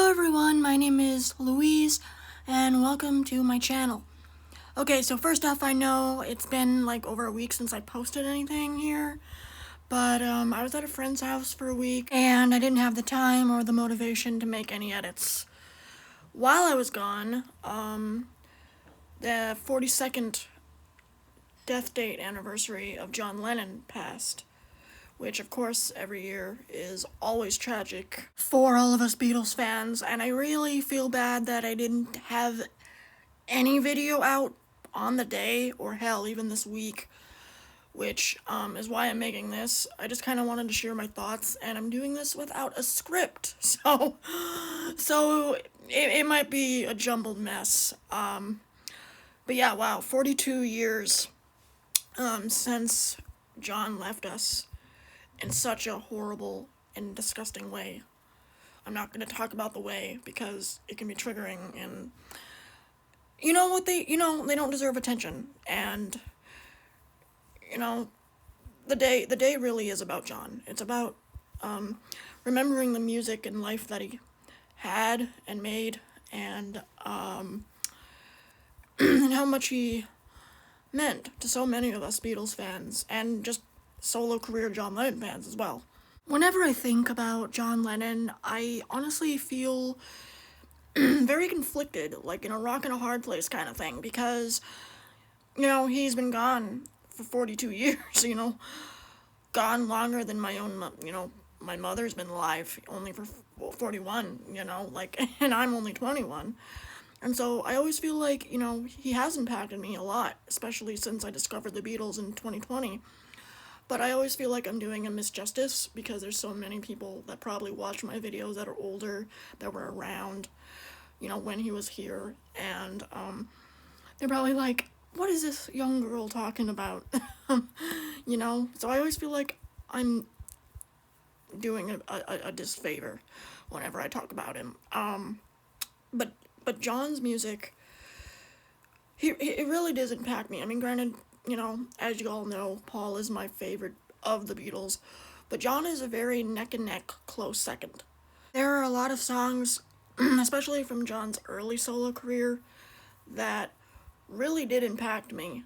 Hello everyone, my name is Louise, and welcome to my channel. Okay, so first off, I know it's been like over a week since I posted anything here, but I was at a friend's house for a week, and I didn't have the time or the motivation to make any edits. While I was gone, the 42nd death date anniversary of John Lennon passed, which of course every year is always tragic for all of us Beatles fans, and I really feel bad that I didn't have any video out on the day, or hell, even this week, which is why I'm making this. I just kind of wanted to share my thoughts, and I'm doing this without a script, so it might be a jumbled mess. But yeah, wow, 42 years since John left us in such a horrible and disgusting way. I'm not going to talk about the way because it can be triggering, and you know what, they don't deserve attention. And the day really is about John. It's about remembering the music and life that he had and made, and and how much he meant to so many of us Beatles fans, and just solo career John Lennon fans as well. Whenever I think about John Lennon, I honestly feel very conflicted, like in a rock and a hard place kind of thing, because, he's been gone for 42 years, gone longer than my own, my mother's been alive only for 41, and I'm only 21. And so I always feel like, he has impacted me a lot, especially since I discovered the Beatles in 2020. But I always feel like I'm doing a misjustice because there's so many people that probably watch my videos that are older, that were around, when he was here. And they're probably like, what is this young girl talking about? So I always feel like I'm doing a disfavor whenever I talk about him. But John's music, it really does impact me. I mean, granted, as you all know, Paul is my favorite of the Beatles, but John is a very neck and neck close second. There are a lot of songs, especially from John's early solo career, that really did impact me.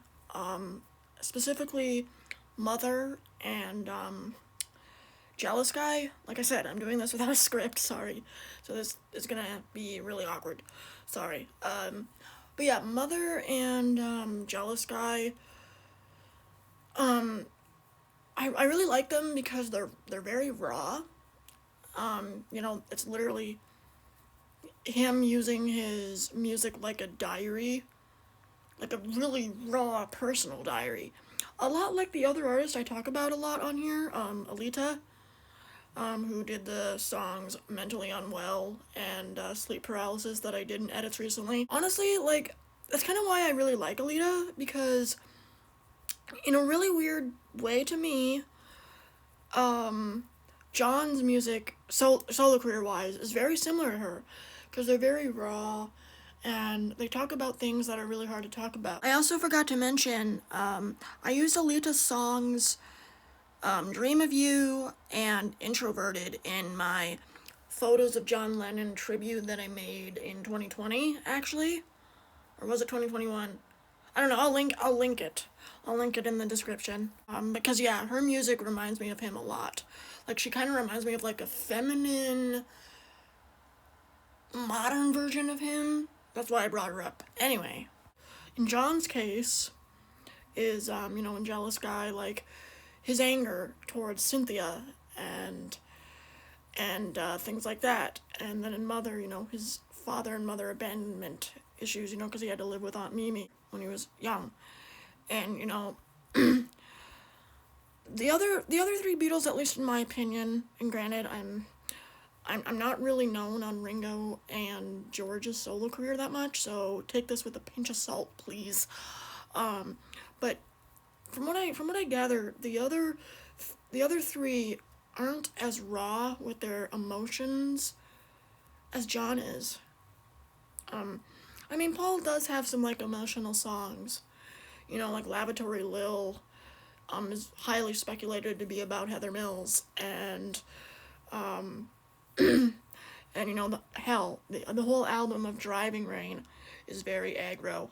Specifically, Mother and Jealous Guy. Like I said, I'm doing this without a script, sorry. So this is gonna be really awkward. Sorry. But yeah, Mother and Jealous Guy, I really like them because they're very raw. It's literally him using his music like a diary, like a really raw personal diary. A lot like the other artist I talk about a lot on here, Alita, who did the songs Mentally Unwell and Sleep Paralysis that I did in edits recently. Honestly, like, that's kind of why I really like Alita, because in a really weird way to me, John's music, solo career-wise, is very similar to her, because they're very raw, and they talk about things that are really hard to talk about. I also forgot to mention, I used Alita's songs, Dream of You and Introverted, in my Photos of John Lennon tribute that I made in 2020, actually. Or was it 2021? I don't know, I'll link it. I'll link it in the description. Because yeah, her music reminds me of him a lot. Like, she kind of reminds me of like a feminine, modern version of him. That's why I brought her up. Anyway, in John's case is, in Jealous Guy, like, his anger towards Cynthia and things like that. And then in Mother, his father and mother abandonment issues, because he had to live with Aunt Mimi when he was young. And, the other three Beatles, at least in my opinion, and granted, I'm not really known on Ringo and George's solo career that much, so take this with a pinch of salt, please. But from what I gather, the other three aren't as raw with their emotions as John is. I mean, Paul does have some, like, emotional songs, like Lavatory Lil, is highly speculated to be about Heather Mills, and And the whole album of Driving Rain is very aggro.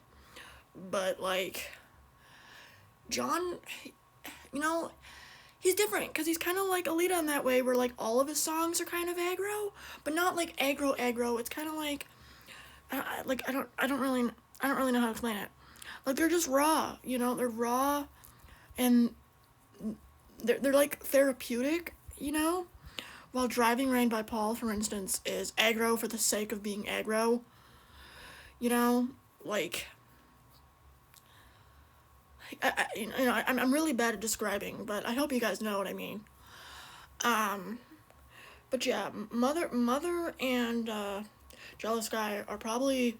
But like John, you know, he's different because he's kind of like Alita in that way, where like all of his songs are kind of aggro, but not like aggro. It's kind of like, I don't really know how to explain it. Like they're just raw, they're raw, and they're like therapeutic, While Driving Rain by Paul, for instance, is aggro for the sake of being aggro, you know, like I'm really bad at describing, but I hope you guys know what I mean. Um, but yeah, Mother, and Jealous Guy are probably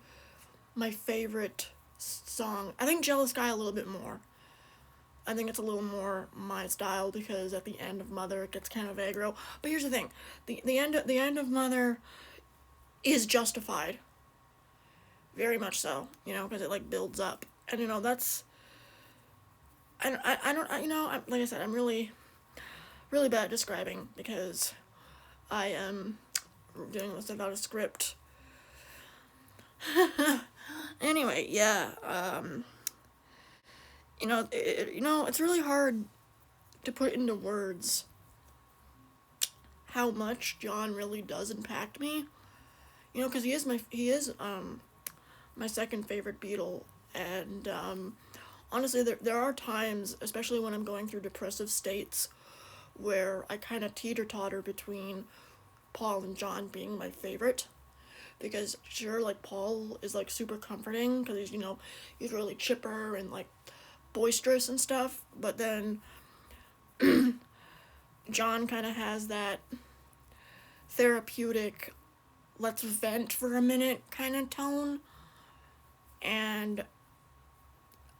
my favorite song. I think Jealous Guy a little bit more. I think it's a little more my style because at the end of Mother it gets kind of aggro. But here's the thing: the end of Mother is justified, very much so. Because it like builds up, and that's I don't like I said, I'm really bad at describing because I am doing this without a script. Anyway, yeah. It's really hard to put into words how much John really does impact me. Because he is my second favorite Beatle, and honestly, there are times, especially when I'm going through depressive states, where I kind of teeter-totter between Paul and John being my favorite. Because sure, like Paul is like super comforting because he's really chipper and like boisterous and stuff, but then John kind of has that therapeutic, let's vent for a minute kind of tone, and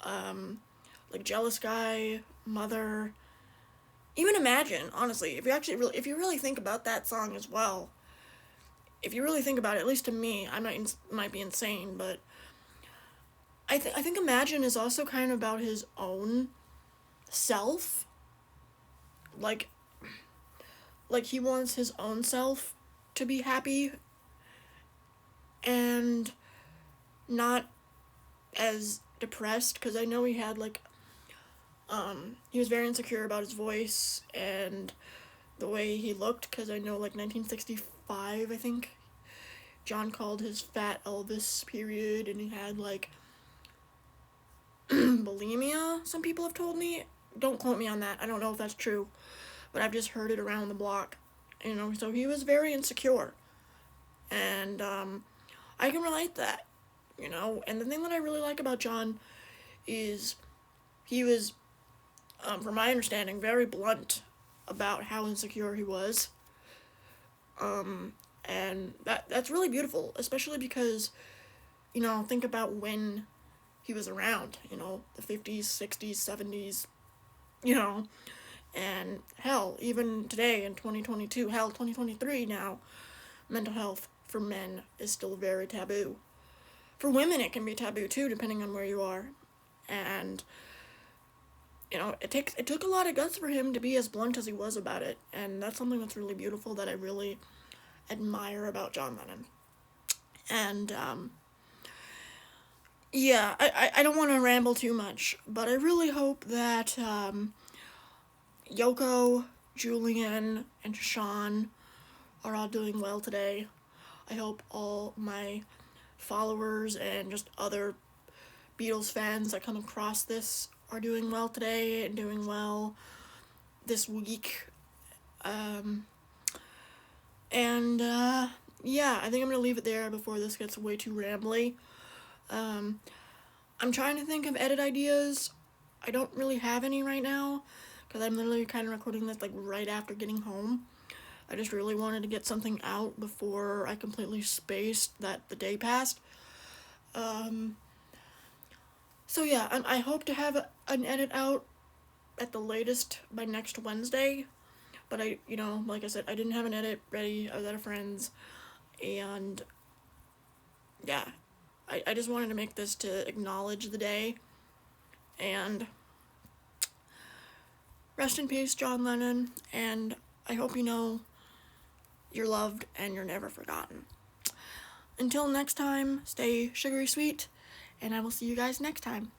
like Jealous Guy, Mother, even Imagine. Honestly, if you really think about that song as well, if you really think about it, at least to me, I might be insane, but I think Imagine is also kind of about his own self. Like he wants his own self to be happy and not as depressed, because I know he had like he was very insecure about his voice and the way he looked, because I know like 1965, I think John called his fat Elvis period, and he had like bulimia, some people have told me. Don't quote me on that. I don't know if that's true, but I've just heard it around the block. So he was very insecure. And I can relate that, And the thing that I really like about John is he was, from my understanding, very blunt about how insecure he was. And that's really beautiful, especially because, think about when he was around, the 50s, 60s, 70s, and hell, even today in 2022, hell, 2023 now, mental health for men is still very taboo. For women, it can be taboo too, depending on where you are. And, it took a lot of guts for him to be as blunt as he was about it. And that's something that's really beautiful that I really admire about John Lennon. And, yeah, I don't want to ramble too much, but I really hope that Yoko, Julian, and Sean are all doing well today. I hope all my followers and just other Beatles fans that come across this are doing well today and doing well this week. Yeah, I think I'm going to leave it there before this gets way too rambly. I'm trying to think of edit ideas. I don't really have any right now, because I'm literally kind of recording this like right after getting home. I just really wanted to get something out before I completely spaced that the day passed. So yeah, I hope to have an edit out at the latest by next Wednesday. But like I said, I didn't have an edit ready. I was out of friends. And yeah, I just wanted to make this to acknowledge the day. And rest in peace, John Lennon. And I hope you're loved, and you're never forgotten. Until next time, stay sugary sweet, and I will see you guys next time.